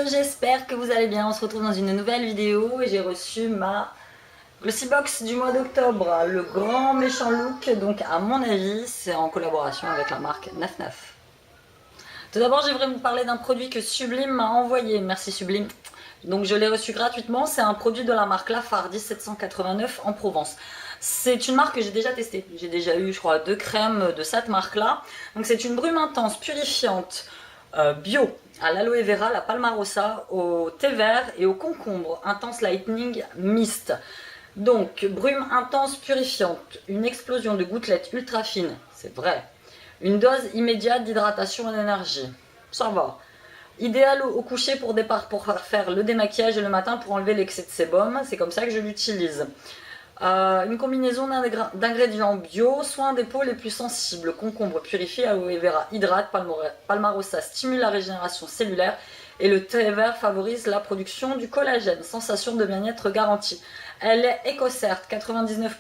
j'espère que vous allez bien. On se retrouve dans une nouvelle vidéo et j'ai reçu ma Glossy Box du mois d'octobre, le grand méchant look. Donc à mon avis, c'est en collaboration avec la marque Naf Naf. Tout d'abord, j'aimerais vous parler d'un produit que Sublime m'a envoyé. Merci Sublime. Donc je l'ai reçu gratuitement. C'est un produit de la marque Lafarge 1789 en Provence. C'est une marque que j'ai déjà testée. J'ai déjà eu, je crois, 2 crèmes de cette marque-là. Donc c'est une brume intense, purifiante, bio, à l'aloe vera, la palmarosa, au thé vert et au concombre. Intense Lightning Mist. Donc, brume intense, purifiante, une explosion de gouttelettes ultra fines, c'est vrai. Une dose immédiate d'hydratation et d'énergie. Ça va. Idéal au coucher pour faire le démaquillage et le matin pour enlever l'excès de sébum. C'est comme ça que je l'utilise. Une combinaison d'ingrédients bio, soins des peaux les plus sensibles, concombre purifié, aloe vera hydrate, palmarosa stimule la régénération cellulaire et le thé vert favorise la production du collagène. Sensation de bien-être garantie. Elle est éco-cert, 99%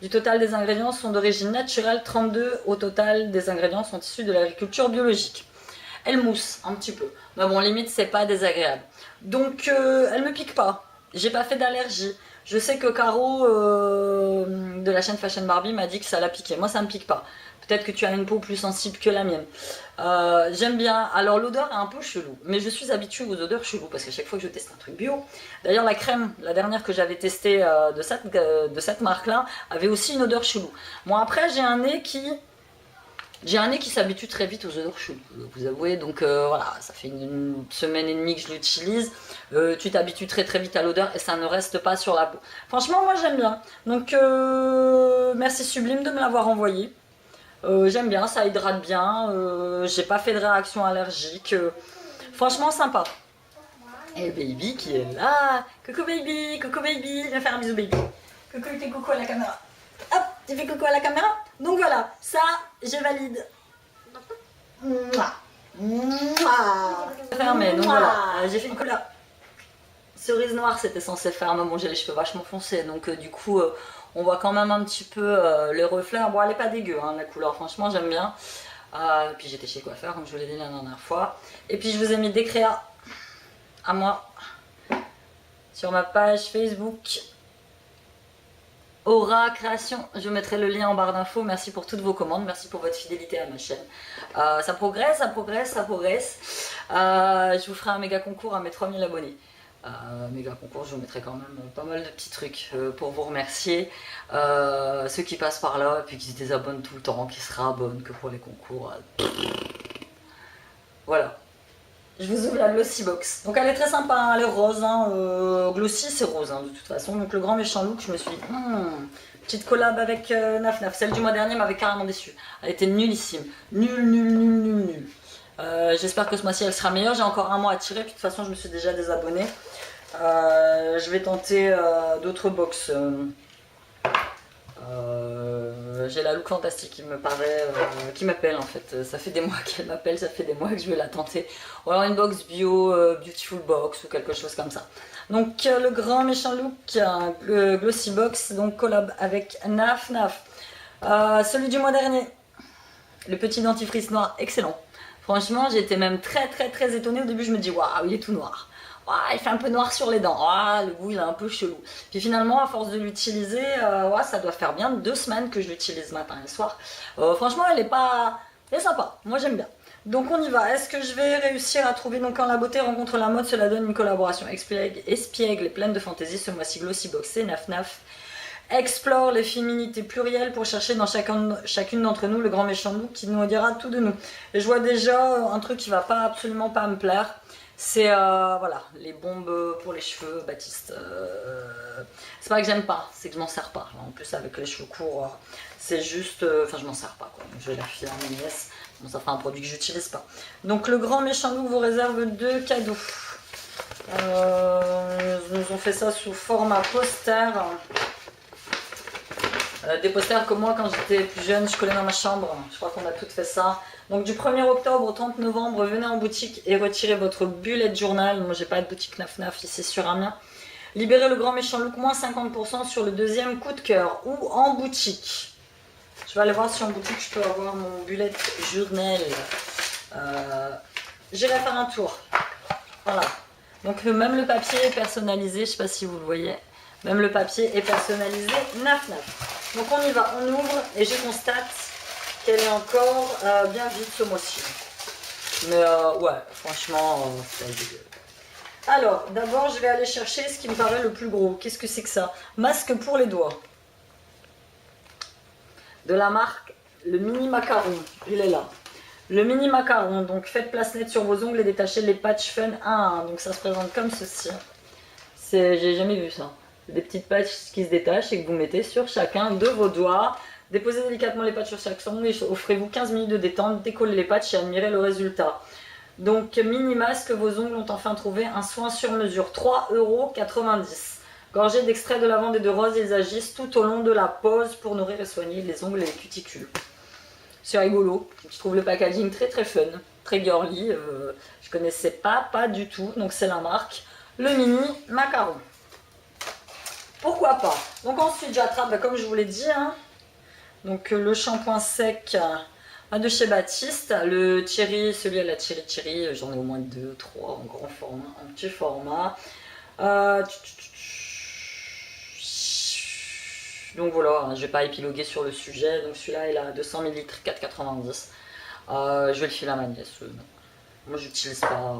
du total des ingrédients sont d'origine naturelle, 32% au total des ingrédients sont issus de l'agriculture biologique. Elle mousse un petit peu, mais bon, limite c'est pas désagréable. Donc elle me pique pas, j'ai pas fait d'allergie. Je sais que Caro de la chaîne Fashion Barbie m'a dit que ça l'a piqué. Moi ça me pique pas. Peut-être que tu as une peau plus sensible que la mienne. J'aime bien. Alors l'odeur est un peu chelou, mais je suis habituée aux odeurs cheloues parce qu'à chaque fois que je teste un truc bio. D'ailleurs la crème, la dernière que j'avais testée de cette marque-là, avait aussi une odeur chelou. Moi après j'ai un nez qui s'habitue très vite aux odeurs cheloues, vous avouez, donc voilà, ça fait une semaine et demie que je l'utilise. Tu t'habitues très très vite à l'odeur et ça ne reste pas sur la peau. Franchement moi j'aime bien. Donc merci Sublime de me l'avoir envoyé. J'aime bien, ça hydrate bien, j'ai pas fait de réaction allergique, franchement sympa. Et baby qui est là, coucou baby, viens faire un bisou baby. Coucou, tu fais coucou à la caméra. Hop, tu fais coucou à la caméra. Donc voilà, ça, je valide. Mouah. Mouah. Fermé, donc voilà, j'ai fait une couleur. Cerise noire, c'était censé faire, mais bon, j'ai les cheveux vachement foncés, donc du coup, on voit quand même un petit peu les reflets. Bon, elle est pas dégueu, hein, la couleur, franchement, j'aime bien. Puis j'étais chez coiffeur, comme je vous l'ai dit la dernière fois. Et puis je vous ai mis des créas à moi sur ma page Facebook. Aura Création, je mettrai le lien en barre d'infos. Merci pour toutes vos commandes, merci pour votre fidélité à ma chaîne. Ça progresse, ça progresse, ça progresse. Je vous ferai un méga concours à mes 3000 abonnés. Méga concours, je vous mettrai quand même pas mal de petits trucs pour vous remercier. Ceux qui passent par là et puis qui se désabonnent tout le temps, qui se réabonnent que pour les concours. Voilà. Je vous ouvre la Glossy Box. Donc elle est très sympa, hein, elle est rose. Hein, Glossy c'est rose hein, de toute façon. Donc le grand méchant look, je me suis dit, petite collab avec Naf Naf. Celle du mois dernier m'avait carrément déçue. Elle était nullissime. Nul. J'espère que ce mois-ci elle sera meilleure. J'ai encore un mois à tirer. Puis de toute façon je me suis déjà désabonnée. Je vais tenter d'autres box. J'ai la look fantastique qui me paraît, qui m'appelle en fait. Ça fait des mois qu'elle m'appelle, ça fait des mois que je vais la tenter. Ou alors une box bio, beautiful box ou quelque chose comme ça. Donc le grand méchant look, Glossy Box, donc collab avec Naf Naf. Celui du mois dernier, le petit dentifrice noir, excellent. Franchement, j'étais même très étonnée. Au début, je me dis waouh, il est tout noir. Il fait un peu noir sur les dents, le goût il est un peu chelou. Puis finalement à force de l'utiliser, ça doit faire bien 2 semaines que je l'utilise matin et soir. Franchement elle est sympa, moi j'aime bien. Donc on y va, est-ce que je vais réussir à trouver donc quand la beauté rencontre la mode, cela donne une collaboration espiègle et pleine de fantaisie. Ce mois-ci Glossy Box et Naf Naf explore les féminités plurielles pour chercher dans chacune d'entre nous le grand méchant look qui nous dira tout de nous. Et je vois déjà un truc qui va absolument pas me plaire. C'est voilà, les bombes pour les cheveux, Baptiste. C'est pas que j'aime pas, c'est que je m'en sers pas. En plus avec les cheveux courts, c'est juste, enfin je m'en sers pas quoi. Je vais la filer à mes nièces. Bon, ça fera un produit que j'utilise pas. Donc le grand méchant look vous réserve 2 cadeaux. Ils nous ont fait ça sous format poster. Des posters que moi quand j'étais plus jeune je collais dans ma chambre. Je crois qu'on a toutes fait ça. Donc du 1er octobre au 30 novembre, venez en boutique et retirez votre bullet journal. Moi j'ai pas de boutique Naf Naf ici sur Amiens. Libérez le grand méchant look, moins 50% sur le deuxième coup de cœur ou en boutique. Je vais aller voir si en boutique je peux avoir mon bullet journal. J'irai faire un tour. Voilà. Donc même le papier est personnalisé, je ne sais pas si vous le voyez. Même le papier est personnalisé Naf Naf. Donc on y va, on ouvre et je constate qu'elle est encore bien vide ce mois-ci. Mais ouais, franchement, c'est dégueu. Alors, d'abord je vais aller chercher ce qui me paraît le plus gros. Qu'est-ce que c'est que ça? Masque pour les doigts. De la marque le mini macaron, il est là. Le mini macaron, donc faites place nette sur vos ongles et détachez les patchs fun 1 à 1. Donc ça se présente comme ceci. J'ai jamais vu ça. Des petites patchs qui se détachent et que vous mettez sur chacun de vos doigts. Déposez délicatement les patchs sur chaque ongle et offrez-vous 15 minutes de détente. Décollez les patchs et admirez le résultat. Donc mini masque, vos ongles ont enfin trouvé un soin sur mesure. 3,90 €. Gorgés d'extrait de lavande et de rose, ils agissent tout au long de la pose pour nourrir et soigner les ongles et les cuticules. C'est rigolo, je trouve le packaging très très fun, très girly, je connaissais pas du tout, donc c'est la marque, le mini macaron. Pourquoi pas? Donc ensuite j'attrape, comme je vous l'ai dit, hein, donc le shampoing sec de chez Baptiste, le Thierry, celui à la Thierry, j'en ai au moins 2, 3 en grand format, en petit format. Donc voilà, je vais pas épiloguer sur le sujet. Donc celui-là il a 200 ml, 4,90 €. Je vais le filer à ma nièce. Moi j'utilise pas,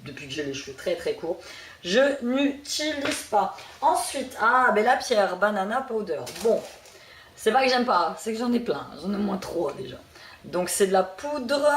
depuis que j'ai les cheveux très très courts, je n'utilise pas. Ensuite, ben la pierre banana powder. Bon, c'est pas que j'aime pas, c'est que j'en ai plein, j'en ai au moins 3 déjà. Donc c'est de la poudre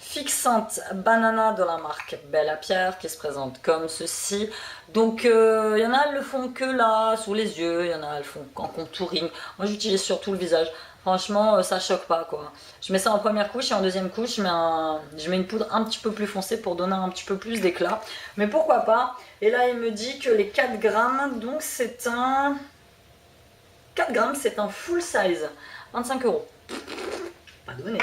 fixante banana de la marque Bella Pierre qui se présente comme ceci. Donc il y en a elles le font que là, sous les yeux, il y en a elles font en contouring. Moi j'utilise surtout le visage. Franchement ça choque pas quoi. Je mets ça en première couche et en deuxième couche je mets une poudre un petit peu plus foncée pour donner un petit peu plus d'éclat. Mais pourquoi pas. Et là il me dit que les 4 grammes, donc c'est un... 4 grammes, c'est un full size. 25 €. Pas donné.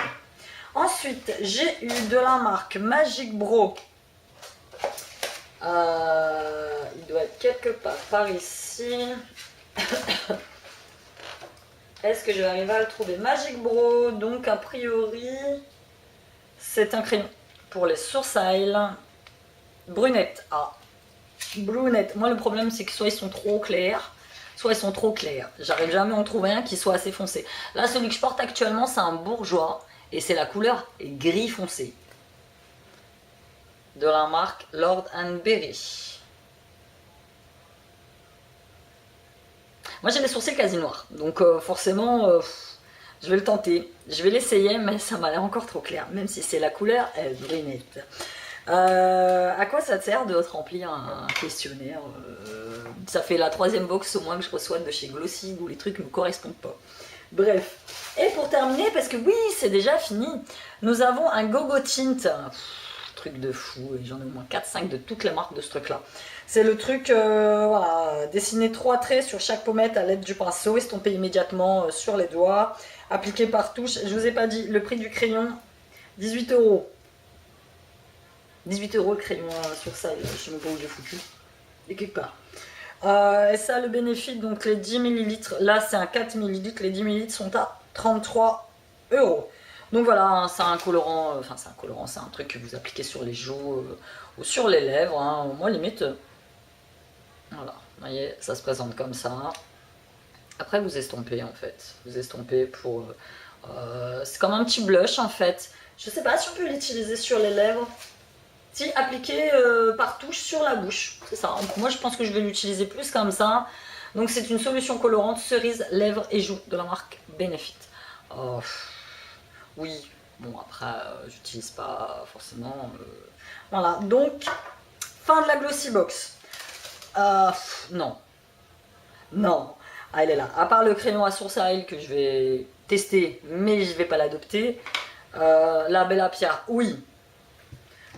Ensuite, j'ai eu de la marque Magic Bro. Il doit être quelque part par ici. Est-ce que je vais arriver à le trouver? Magic Bro, donc a priori, c'est un crayon pour les sourcils. Brunette. Ah, brunette. Moi, le problème, c'est que soit ils sont trop clairs, soit ils sont trop clairs. J'arrive jamais à en trouver un qui soit assez foncé. Là, celui que je porte actuellement, c'est un bourgeois. Et c'est la couleur gris foncé. De la marque Lord & Berry. Moi j'ai les sourcils quasi noirs. Donc forcément, je vais le tenter. Je vais l'essayer, mais ça m'a l'air encore trop clair. Même si c'est la couleur brunette. À quoi ça te sert de remplir un questionnaire? Ça fait la 3e box au moins que je reçois de chez Glossy où les trucs ne me correspondent pas. Bref. Et pour terminer, parce que oui, c'est déjà fini, nous avons un Gogo Tint. Truc de fou, et j'en ai au moins 4-5 de toutes les marques de ce truc-là. C'est le truc, voilà, dessiner 3 traits sur chaque pommette à l'aide du pinceau, estomper immédiatement sur les doigts, appliquer par touche. Je vous ai pas dit, le prix du crayon, 18 €. 18 € le crayon sur ça, je sais même pas où j'ai foutu. Et quelque part. Et ça, le bénéfice, donc les 10 ml, là c'est un 4 ml, les 10 ml sont à 33 €. Donc voilà, c'est un colorant, enfin c'est un colorant, c'est un truc que vous appliquez sur les joues ou sur les lèvres. Hein. Moi limite, voilà, vous voyez, ça se présente comme ça. Après vous estompez en fait, vous estompez pour... c'est comme un petit blush en fait. Je sais pas si on peut l'utiliser sur les lèvres. Si, appliqué par touche sur la bouche, c'est ça. Donc, moi je pense que je vais l'utiliser plus comme ça. Donc c'est une solution colorante cerise, lèvres et joues de la marque Benefit. Oui, bon après j'utilise pas forcément. Voilà, donc fin de la Glossy Box. Non. Non. Ah, elle est là. À part le crayon à sourcils que je vais tester, mais je vais pas l'adopter. La Bella Pierre, oui.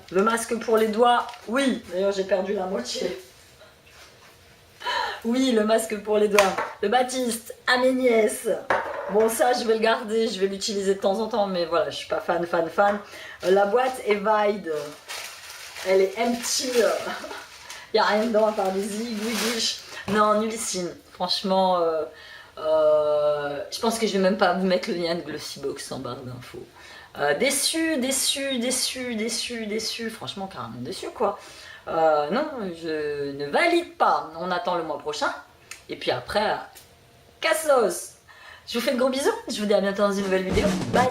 Le masque pour les doigts, oui. D'ailleurs, j'ai perdu la moitié. Oui, le masque pour les doigts. Le Baptiste, à mes nièces. Bon, ça, je vais le garder, je vais l'utiliser de temps en temps, mais voilà, je suis pas fan. La boîte est vide. Elle est empty. Il n'y a rien dedans à part des aiguilles. Non, nullissime. Franchement, je pense que je vais même pas vous mettre le lien de Glossy Box en barre d'infos. Déçu, déçu, déçu, déçu, déçu, franchement carrément déçu quoi. Non, je ne valide pas. On attend le mois prochain. Et puis après, cassos. Je vous fais de gros bisous. Je vous dis à bientôt dans une nouvelle vidéo. Bye.